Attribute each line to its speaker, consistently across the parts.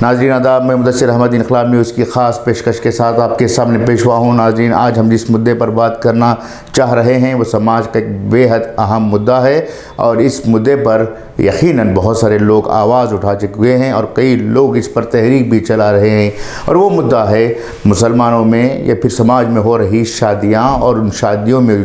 Speaker 1: ناظرین آداب، میں مدثر احمد انقلاب نیوز کی خاص پیشکش کے ساتھ آپ کے سامنے پیش ہوا ہوں۔ ناظرین، آج ہم جس مدعے پر بات کرنا چاہ رہے ہیں وہ سماج کا ایک بے حد اہم مدعا ہے، اور اس مدعے پر یقیناً بہت سارے لوگ آواز اٹھا چکے ہیں اور کئی لوگ اس پر تحریک بھی چلا رہے ہیں، اور وہ مدعا ہے مسلمانوں میں یا پھر سماج میں ہو رہی شادیاں، اور ان شادیوں میں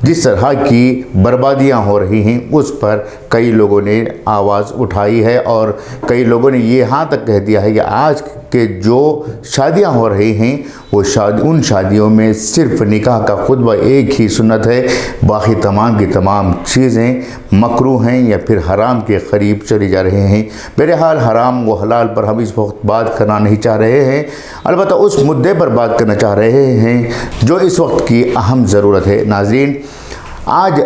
Speaker 1: جس طرح کی بربادیاں ہو رہی ہیں اس پر کئی لوگوں نے آواز اٹھائی ہے، اور کئی لوگوں نے یہ ہاں تک کہہ دیا ہے کہ آج کے جو شادیاں ہو رہی ہیں وہ ان شادیوں میں صرف نکاح کا خطبہ ایک ہی سنت ہے، باقی تمام کی تمام چیزیں مکروہ ہیں یا پھر حرام کے قریب چلی جا رہے ہیں۔ بہرحال حرام و حلال پر ہم اس وقت بات کرنا نہیں چاہ رہے ہیں، البتہ اس مدعے پر بات کرنا چاہ رہے ہیں جو اس وقت کی اہم ضرورت ہے۔ ناظرین، آج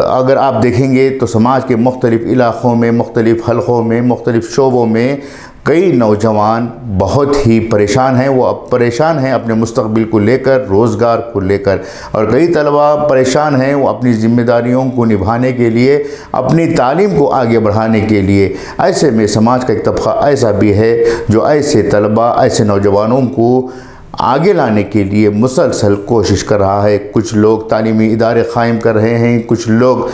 Speaker 1: اگر آپ دیکھیں گے تو سماج کے مختلف علاقوں میں، مختلف حلقوں میں، مختلف شعبوں میں کئی نوجوان بہت ہی پریشان ہیں۔ وہ اب پریشان ہیں اپنے مستقبل کو لے کر، روزگار کو لے کر، اور کئی طلبہ پریشان ہیں وہ اپنی ذمہ داریوں کو نبھانے کے لیے، اپنی تعلیم کو آگے بڑھانے کے لیے۔ ایسے میں سماج کا ایک طبقہ ایسا بھی ہے جو ایسے طلبہ، ایسے نوجوانوں کو آگے لانے کے لیے مسلسل کوشش کر رہا ہے۔ کچھ لوگ تعلیمی ادارے قائم کر رہے ہیں، کچھ لوگ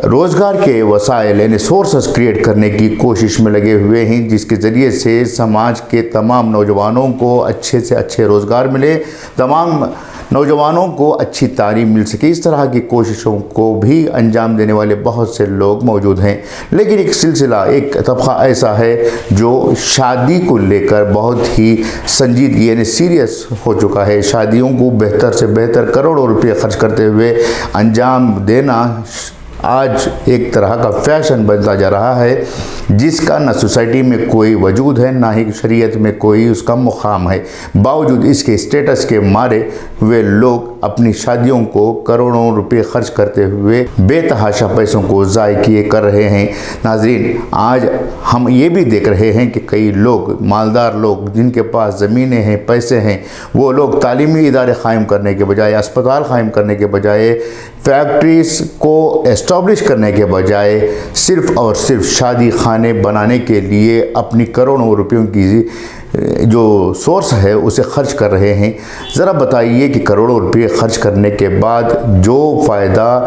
Speaker 1: روزگار کے وسائل یعنی سورسز کریٹ کرنے کی کوشش میں لگے ہوئے ہیں، جس کے ذریعے سے سماج کے تمام نوجوانوں کو اچھے سے اچھے روزگار ملے، تمام نوجوانوں کو اچھی تعلیم مل سکے۔ اس طرح کی کوششوں کو بھی انجام دینے والے بہت سے لوگ موجود ہیں، لیکن ایک سلسلہ، ایک طبقہ ایسا ہے جو شادی کو لے کر بہت ہی سنجیدگی یعنی سیریس ہو چکا ہے۔ شادیوں کو بہتر سے بہتر کروڑوں روپے خرچ کرتے ہوئے انجام دینا آج ایک طرح کا فیشن بنتا جا رہا ہے، جس کا نہ سوسائٹی میں کوئی وجود ہے، نہ ہی شریعت میں کوئی اس کا مقام ہے۔ باوجود اس کے اسٹیٹس کے مارے وہ لوگ اپنی شادیوں کو کروڑوں روپے خرچ کرتے ہوئے بے تحاشا پیسوں کو ضائع کیے کر رہے ہیں۔ ناظرین، آج ہم یہ بھی دیکھ رہے ہیں کہ کئی لوگ، مالدار لوگ جن کے پاس زمینیں ہیں، پیسے ہیں، وہ لوگ تعلیمی ادارے قائم کرنے کے بجائے، اسپتال قائم کرنے کے بجائے، فیکٹریز کو اسٹیبلش کرنے کے بجائے صرف اور صرف شادی خانے بنانے کے لیے اپنی کروڑوں روپیوں کی جو سورس ہے اسے خرچ کر رہے ہیں۔ ذرا بتائیے کہ کروڑوں روپے خرچ کرنے کے بعد جو فائدہ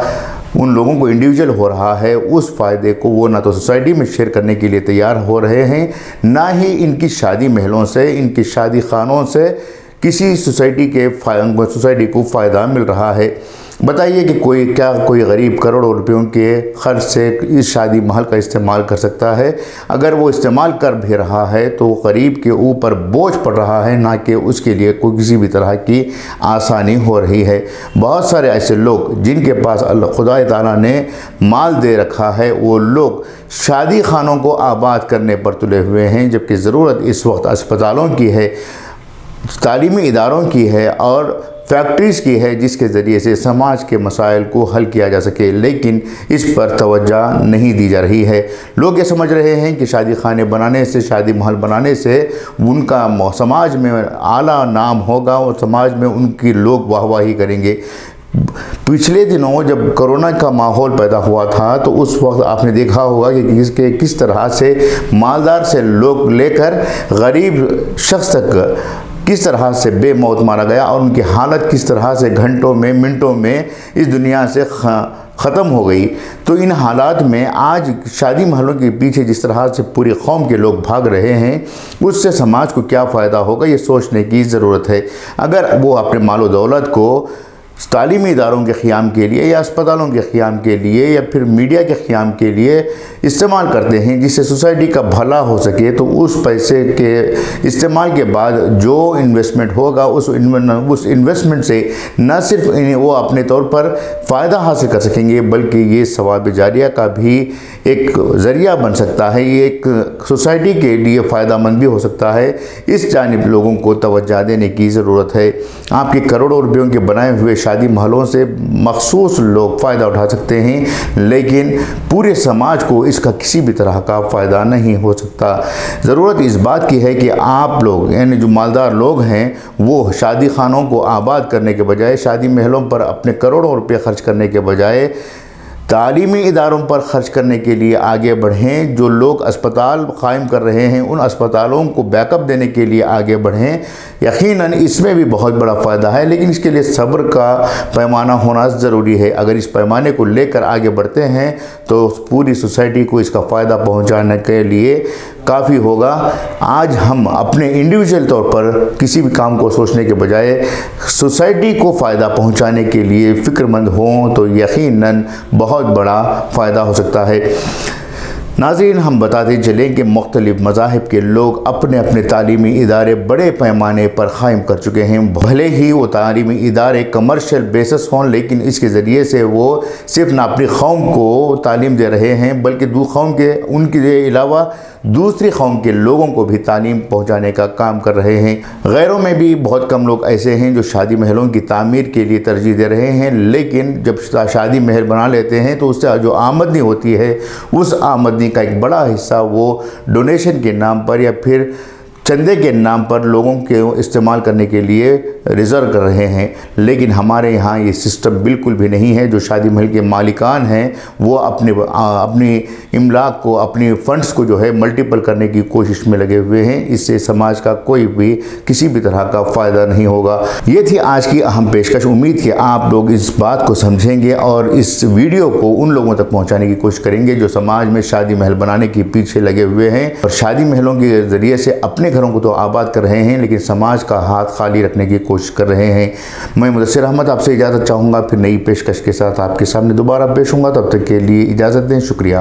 Speaker 1: ان لوگوں کو انڈیویجول ہو رہا ہے، اس فائدے کو وہ نہ تو سوسائٹی میں شیئر کرنے کے لیے تیار ہو رہے ہیں، نہ ہی ان کی شادی محلوں سے، ان کی شادی خانوں سے کسی سوسائٹی کو فائدہ مل رہا ہے۔ بتائیے کہ کوئی غریب کروڑوں روپیوں کے خرچ سے اس شادی محل کا استعمال کر سکتا ہے؟ اگر وہ استعمال کر بھی رہا ہے تو غریب کے اوپر بوجھ پڑ رہا ہے، نہ کہ اس کے لیے کوئی کسی بھی طرح کی آسانی ہو رہی ہے۔ بہت سارے ایسے لوگ جن کے پاس خدا تعالیٰ نے مال دے رکھا ہے، وہ لوگ شادی خانوں کو آباد کرنے پر تلے ہوئے ہیں، جبکہ ضرورت اس وقت اسپتالوں کی ہے، تعلیمی اداروں کی ہے اور فیکٹریز کی ہے، جس کے ذریعے سے سماج کے مسائل کو حل کیا جا سکے، لیکن اس پر توجہ نہیں دی جا رہی ہے۔ لوگ یہ سمجھ رہے ہیں کہ شادی خانے بنانے سے، شادی محل بنانے سے ان کا سماج میں اعلیٰ نام ہوگا اور سماج میں ان کی لوگ واہ واہی کریں گے۔ پچھلے دنوں جب کرونا کا ماحول پیدا ہوا تھا تو اس وقت آپ نے دیکھا ہوگا کہ کس طرح سے مالدار سے لوگ لے کر غریب شخص تک کس طرح سے بے موت مارا گیا، اور ان کی حالت کس طرح سے گھنٹوں میں، منٹوں میں اس دنیا سے ختم ہو گئی۔ تو ان حالات میں آج شادی محلوں کے پیچھے جس طرح سے پوری قوم کے لوگ بھاگ رہے ہیں، اس سے سماج کو کیا فائدہ ہوگا یہ سوچنے کی ضرورت ہے۔ اگر وہ اپنے مال و دولت کو تعلیمی اداروں کے قیام کے لیے یا اسپتالوں کے قیام کے لیے یا پھر میڈیا کے قیام کے لیے استعمال کرتے ہیں جس سے سوسائٹی کا بھلا ہو سکے، تو اس پیسے کے استعمال کے بعد جو انویسٹمنٹ ہوگا اس انویسٹمنٹ سے نہ صرف وہ اپنے طور پر فائدہ حاصل کر سکیں گے، بلکہ یہ ثواب جاریہ کا بھی ایک ذریعہ بن سکتا ہے، یہ ایک سوسائٹی کے لیے فائدہ مند بھی ہو سکتا ہے۔ اس جانب لوگوں کو توجہ دینے کی ضرورت ہے۔ آپ کے کروڑوں روپیوں کے بنائے ہوئے شادی محلوں سے مخصوص لوگ فائدہ اٹھا سکتے ہیں، لیکن پورے سماج کو اس کا کسی بھی طرح کا فائدہ نہیں ہو سکتا۔ ضرورت اس بات کی ہے کہ آپ لوگ یعنی جو مالدار لوگ ہیں وہ شادی خانوں کو آباد کرنے کے بجائے، شادی محلوں پر اپنے کروڑوں روپے خرچ کرنے کے بجائے تعلیمی اداروں پر خرچ کرنے کے لیے آگے بڑھیں، جو لوگ اسپتال قائم کر رہے ہیں ان اسپتالوں کو بیک اپ دینے کے لیے آگے بڑھیں۔ یقیناً اس میں بھی بہت بڑا فائدہ ہے، لیکن اس کے لیے صبر کا پیمانہ ہونا ضروری ہے۔ اگر اس پیمانے کو لے کر آگے بڑھتے ہیں تو پوری سوسائٹی کو اس کا فائدہ پہنچانے کے لیے کافی ہوگا۔ آج ہم اپنے انڈیویجول طور پر کسی بھی کام کو سوچنے کے بجائے سوسائٹی کو فائدہ پہنچانے کے لیے فکر مند ہوں تو یقیناً بہت بڑا فائدہ ہو سکتا ہے۔ ناظرین، ہم بتاتے چلیں کہ مختلف مذاہب کے لوگ اپنے اپنے تعلیمی ادارے بڑے پیمانے پر قائم کر چکے ہیں۔ بھلے ہی وہ تعلیمی ادارے کمرشل بیسس ہوں، لیکن اس کے ذریعے سے وہ صرف نہ اپنی قوم کو تعلیم دے رہے ہیں بلکہ ان کے علاوہ دوسری قوم کے لوگوں کو بھی تعلیم پہنچانے کا کام کر رہے ہیں۔ غیروں میں بھی بہت کم لوگ ایسے ہیں جو شادی محلوں کی تعمیر کے لیے ترجیح دے رہے ہیں، لیکن جب شادی محل بنا لیتے ہیں تو اس سے جو آمدنی ہوتی ہے اس آمدنی کا ایک بڑا حصہ وہ ڈونیشن کے نام پر یا پھر چندے کے نام پر لوگوں کے استعمال کرنے کے لیے ریزرو کر رہے ہیں۔ لیکن ہمارے یہاں یہ سسٹم بالکل بھی نہیں ہے۔ جو شادی محل کے مالکان ہیں وہ اپنی املاک کو، اپنی فنڈز کو جو ہے ملٹیپل کرنے کی کوشش میں لگے ہوئے ہیں۔ اس سے سماج کا کوئی بھی کسی بھی طرح کا فائدہ نہیں ہوگا۔ یہ تھی آج کی اہم پیشکش۔ امید کہ آپ لوگ اس بات کو سمجھیں گے اور اس ویڈیو کو ان لوگوں تک پہنچانے کی کوشش کریں گے جو سماج میں شادی محل بنانے کے پیچھے لگے ہوئے ہیں اور شادی محلوں کے ذریعے سے اپنے گھروں کو تو آباد کر رہے ہیں لیکن سماج کا ہاتھ خالی رکھنے کی کوشش کر رہے ہیں۔ میں مدثر احمد آپ سے اجازت چاہوں گا، پھر نئی پیشکش کے ساتھ آپ کے سامنے دوبارہ پیش ہوں گا۔ تب تک کے لیے اجازت دیں، شکریہ۔